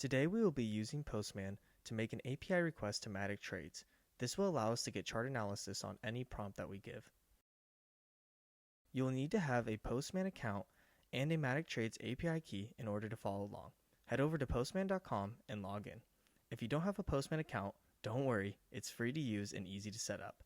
Today we will be using Postman to make an API request to Matic Trades. This will allow us to get chart analysis on any prompt that we give. You will need to have a Postman account and a Matic Trades API key in order to follow along. Head over to postman.com and log in. If you don't have a Postman account, don't worry, it's free to use and easy to set up.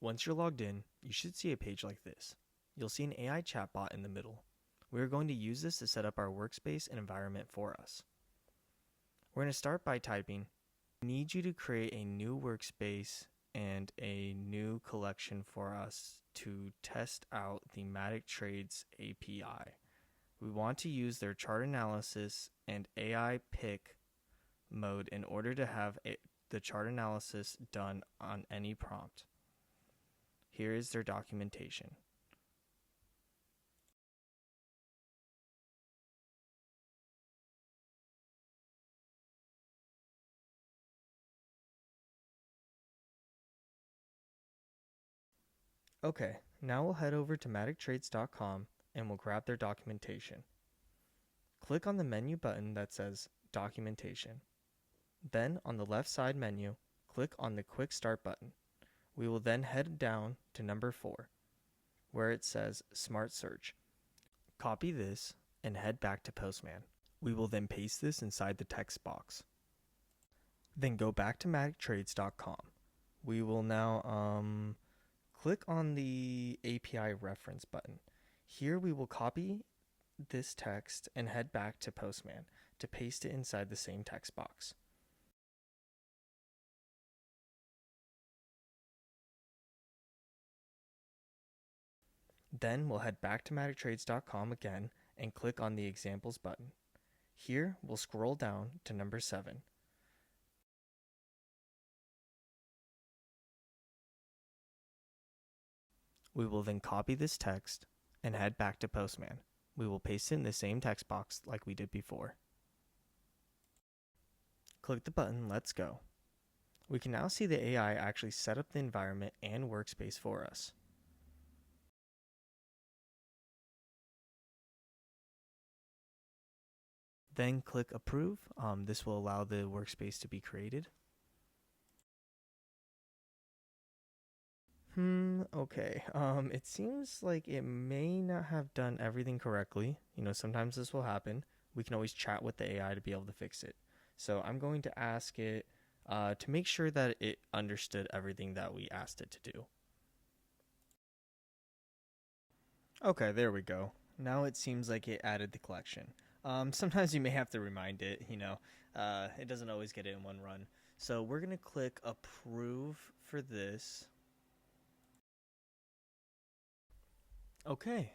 Once you're logged in, you should see a page like this. You'll see an AI chatbot in the middle. We are going to use this to set up our workspace and environment for us. We're going to start by typing, "I need you to create a new workspace and a new collection for us to test out the Matic Trades API. We want to use their chart analysis and AI pick mode in order to have the chart analysis done on any prompt. Here is their documentation." Okay, now we'll head over to matictrades.com and we'll grab their documentation. Click on the menu button that says Documentation. Then on the left side menu, click on the Quick Start button. We will then head down to number 4, where it says Smart Search. Copy this and head back to Postman. We will then paste this inside the text box. Then go back to matictrades.com. We will now click on the API reference button. Here we will copy this text and head back to Postman to paste it inside the same text box. Then we'll head back to matictrades.com again and click on the Examples button. Here we'll scroll down to number 7. We will then copy this text and head back to Postman. We will paste it in the same text box like we did before. Click the button Let's Go. We can now see the AI actually set up the environment and workspace for us. Then click Approve. This will allow the workspace to be created. Okay. It seems like it may not have done everything correctly. Sometimes this will happen. We can always chat with the AI to be able to fix it. So I'm going to ask it to make sure that it understood everything that we asked it to do. Okay, there we go. Now it seems like it added the collection. Sometimes you may have to remind it, it doesn't always get it in one run. So we're going to click Approve for this. Okay,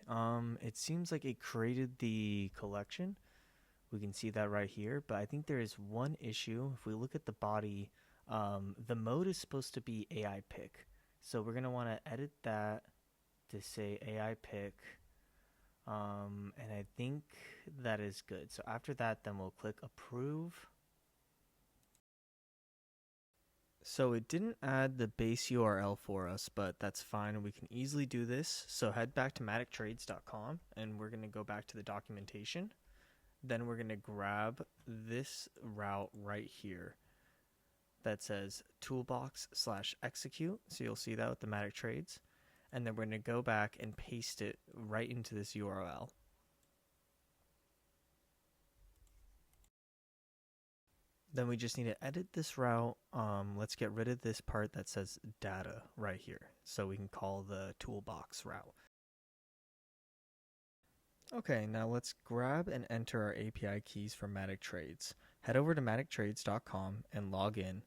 it seems like it created the collection. We can see that right here, but I think there is one issue. If we look at the body, the mode is supposed to be AI pick. So we're going to want to edit that to say AI pick. And I think that is good. So after that, then we'll click Approve. So it didn't add the base URL for us, but that's fine. We can easily do this. So head back to matictrades.com and we're going to go back to the documentation. Then we're going to grab this route right here that says toolbox/execute. So you'll see that with the Matic Trades. And then we're going to go back and paste it right into this URL. Then we just need to edit this route. Let's get rid of this part that says data right here, so we can call the toolbox route. Okay, now let's grab and enter our API keys for Matic Trades. Head over to matictrades.com and log in.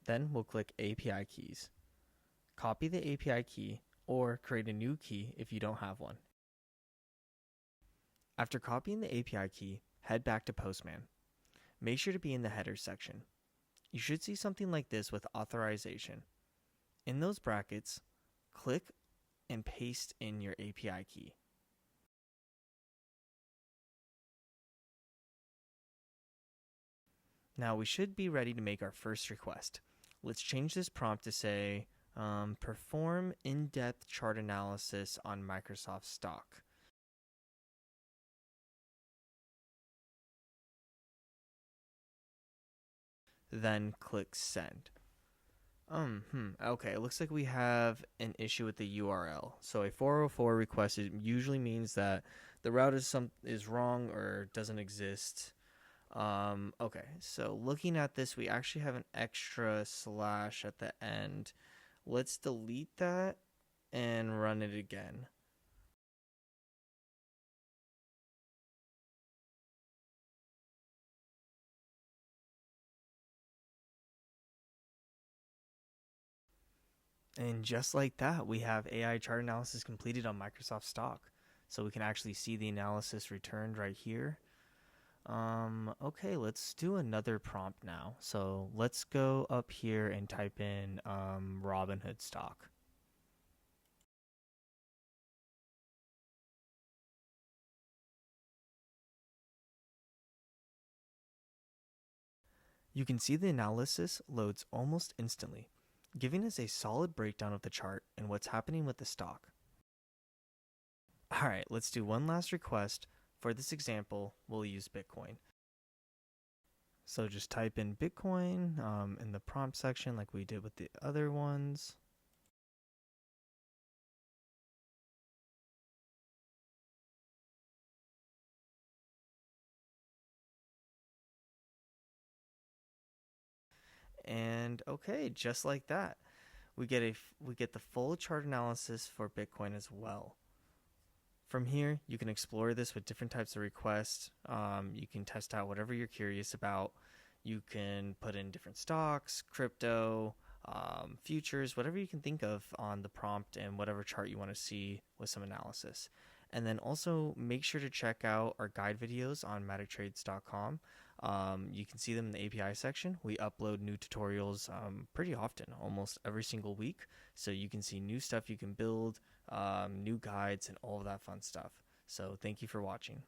Then we'll click API keys. Copy the API key or create a new key if you don't have one. After copying the API key, head back to Postman. Make sure to be in the header section. You should see something like this with authorization. In those brackets, click and paste in your API key. Now we should be ready to make our first request. Let's change this prompt to say, Perform in-depth chart analysis on Microsoft stock. Then click send. Okay, it looks like we have an issue with the URL. So a 404 request usually means that the route is wrong or doesn't exist. Okay, so looking at this, we actually have an extra slash at the end. Let's delete that and run it again. And just like that, we have AI chart analysis completed on Microsoft stock. So we can actually see the analysis returned right here. Okay, let's do another prompt now. So let's go up here and type in Robinhood stock. You can see the analysis loads almost instantly, giving us a solid breakdown of the chart and what's happening with the stock. All right, let's do one last request. For this example, we'll use Bitcoin. So just type in Bitcoin in the prompt section like we did with the other ones. And okay, just like that, we get the full chart analysis for Bitcoin as well. From here, you can explore this with different types of requests. You can test out whatever you're curious about. You can put in different stocks, crypto, futures, whatever you can think of on the prompt and whatever chart you want to see with some analysis. And then also make sure to check out our guide videos on matictrades.com. You can see them in the API section. We upload new tutorials pretty often, almost every single week. So you can see new stuff you can build, new guides, and all of that fun stuff. So thank you for watching.